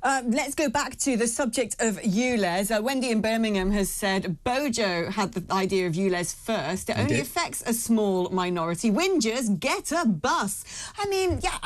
Let's go back to the subject of ULEZ. Wendy in Birmingham has said Bojo had the idea of ULEZ first. It only affects a small minority. Whingers, get a bus. I mean, yeah,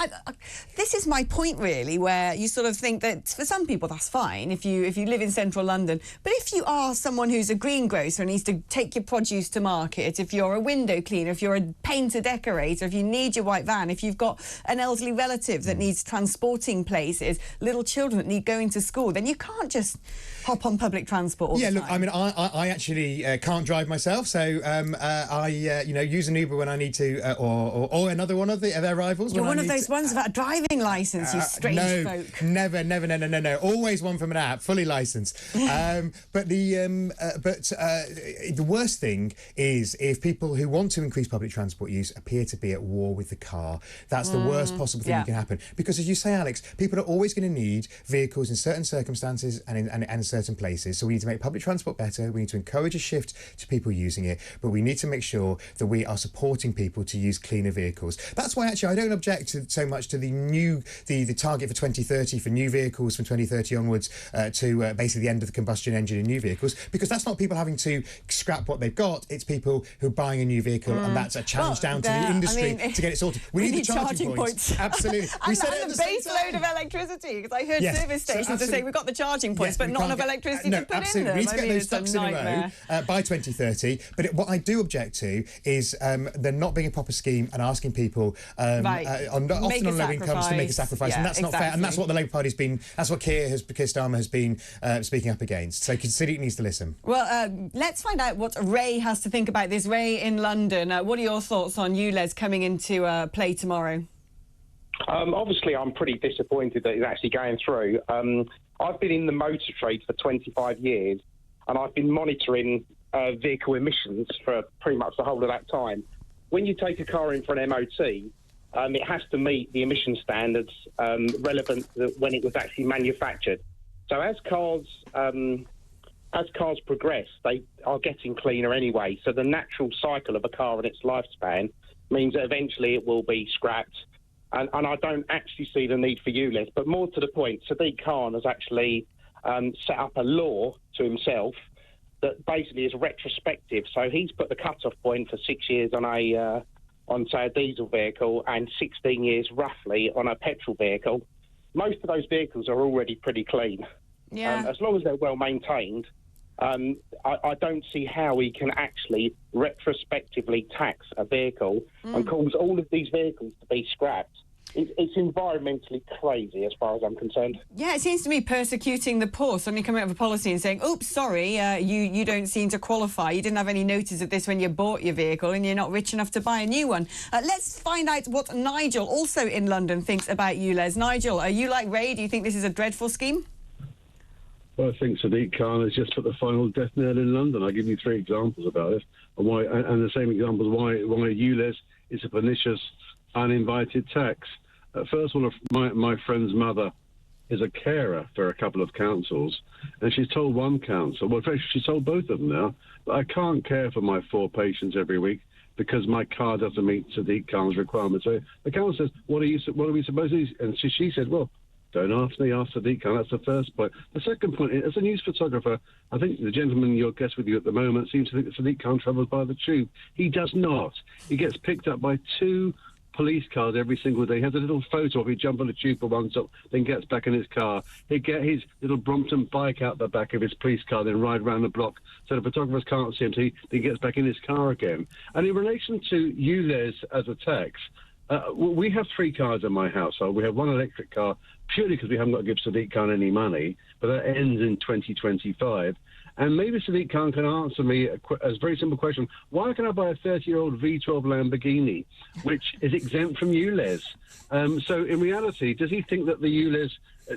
this is my point, really, where you sort of think that for some people that's fine if you live in central London. But if you are someone who's a greengrocer and needs to take your produce to market, if you're a window cleaner, if you're a painter decorator, if you need your white van, if you've got an elderly relative that needs transporting places, little children that need going to school, then you can't just hop on public transport all the time. Look, I mean, I actually can't drive myself, so I use an Uber when I need to, or another one of their rivals. You're one of those ones without a driving licence, you strange folk. No. Always one from an app, fully licensed. But the worst thing is if people who want to increase public transport use appear to be at war with the car. That's the worst possible thing that can happen. Because as you say, Alex, people are always going to need vehicles in certain circumstances and in certain places. So we need to make public transport better. We need to encourage a shift to people using it, but we need to make sure that we are supporting people to use cleaner vehicles. That's why actually I don't object so much to the target for 2030 for new vehicles from 2030 onwards to basically the end of the combustion engine in new vehicles, because that's not people having to scrap what they've got. It's people who are buying a new vehicle, and that's a challenge down to the industry to get it sorted. We need the charging points. Absolutely. We said and the base load of electricity, because I heard service stations to say we've got the charging points, but not enough electricity to put in them. We need to get those ducks in a row by 2030. But what I do object to is there not being a proper scheme and asking people, often on low incomes, to make a sacrifice, and that's not fair. And that's what the Labour Party's been. That's what Keir Starmer has been speaking up against. So Sadiq needs to listen. Well, let's find out what Ray has to think about this. Ray in London, what are your thoughts on ULEZ coming into play tomorrow? Obviously, I'm pretty disappointed that it's actually going through. I've been in the motor trade for 25 years, and I've been monitoring vehicle emissions for pretty much the whole of that time. When you take a car in for an MOT, it has to meet the emission standards relevant to when it was actually manufactured. So as cars progress, they are getting cleaner anyway. So the natural cycle of a car and its lifespan means that eventually it will be scrapped. And I don't actually see the need for ULEZ. But more to the point, Sadiq Khan has actually set up a law to himself that basically is retrospective. So he's put the cut-off point for 6 years on say, a diesel vehicle and 16 years roughly on a petrol vehicle. Most of those vehicles are already pretty clean. Yeah. As long as they're well maintained, I don't see how we can actually retrospectively tax a vehicle and cause all of these vehicles to be scrapped. It's environmentally crazy as far as I'm concerned. Yeah, it seems to me persecuting the poor, suddenly coming up with a policy and saying, oops, sorry, you don't seem to qualify. You didn't have any notice of this when you bought your vehicle and you're not rich enough to buy a new one. Let's find out what Nigel, also in London, thinks about ULEZ. Nigel, are you like Ray? Do you think this is a dreadful scheme? Well, I think Sadiq Khan has just put the final death nail in London. I'll give you 3 examples about it, and the same examples why ULEZ is a pernicious, uninvited tax. First of all, my friend's mother is a carer for a couple of councils, and she's told one council, well, in fact, she's told both of them now, that I can't care for my 4 patients every week because my car doesn't meet Sadiq Khan's requirements. So the council says, what are we supposed to do? And she said, well, don't ask me, ask Sadiq Khan. That's the first point. The second point, as a news photographer, I think the gentleman, your guest with you at the moment, seems to think that Sadiq Khan travels by the tube. He does not. He gets picked up by 2 police cars every single day. He has a little photo of him jump on a tube for one stop, then gets back in his car. He'd get his little Brompton bike out the back of his police car, then ride around the block so the photographers can't see him, so he gets back in his car again. And in relation to ULEZ as a tax, we have 3 cars in my household. We have 1 electric car, purely because we haven't got to give Sadiq Khan any money, but that ends in 2025. And maybe Sadiq Khan can answer me a very simple question. Why can I buy a 30-year-old V12 Lamborghini, which is exempt from ULEZ? So in reality, does he think that the ULEZ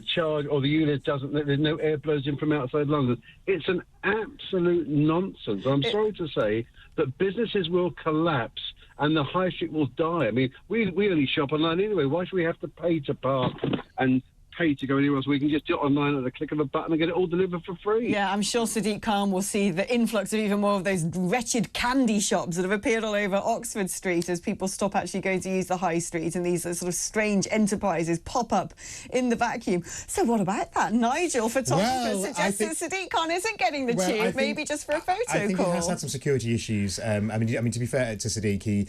charge, or the ULEZ doesn't, there's no air blows in from outside London? It's an absolute nonsense. I'm sorry to say that businesses will collapse and the high street will die. I mean, we only shop online anyway. Why should we have to pay to park and pay to go anywhere else. We can just do it online at the click of a button and get it all delivered for free. Yeah, I'm sure Sadiq Khan will see the influx of even more of those wretched candy shops that have appeared all over Oxford Street as people stop actually going to use the high street, and these sort of strange enterprises pop up in the vacuum. So what about that? Nigel, photographer, suggests that Sadiq Khan isn't getting the tube, maybe just for a photo call. I think he has had some security issues. I mean, to be fair to Sadiq, he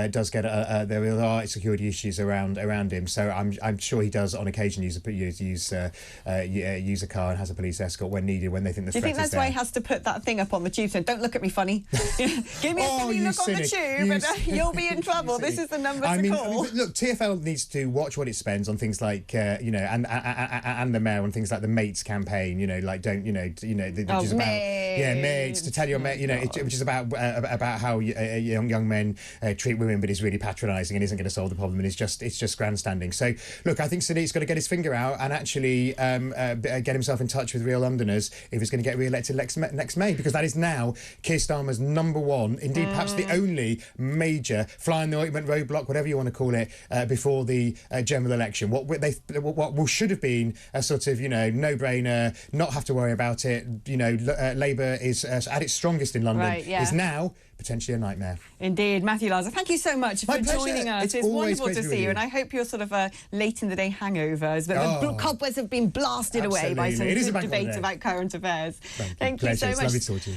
does get there are security issues around him. So I'm sure he does on occasion use a car and has a police escort when needed, when they think the threat is there. Do you think that's why he has to put that thing up on the tube saying, "Don't look at me funny"? Give me a silly look on the tube and you'll be in trouble. This is the number to call. Look, TfL needs to watch what it spends on things like and the mayor on things like the Mates campaign. Which is about mates to tell your mate. Which is about how young men treat women, but is really patronising and isn't going to solve the problem, and it's just grandstanding. So look, I think Sadiq's got to get his finger out and actually get himself in touch with real Londoners if he's going to get re-elected next May, because that is now Keir Starmer's number one, indeed perhaps the only major fly in the ointment roadblock, whatever you want to call it, before the general election. What should have been a sort of no-brainer, not have to worry about it. Labour is at its strongest in London. Right, yeah. Is now potentially a nightmare. Indeed. Matthew Laza, thank you so much for joining us. It's wonderful to see you, and I hope your sort of late in the day hangovers, but the cobwebs have been blasted away by some good debate about current affairs. Thank you so much. It's lovely to talk to you.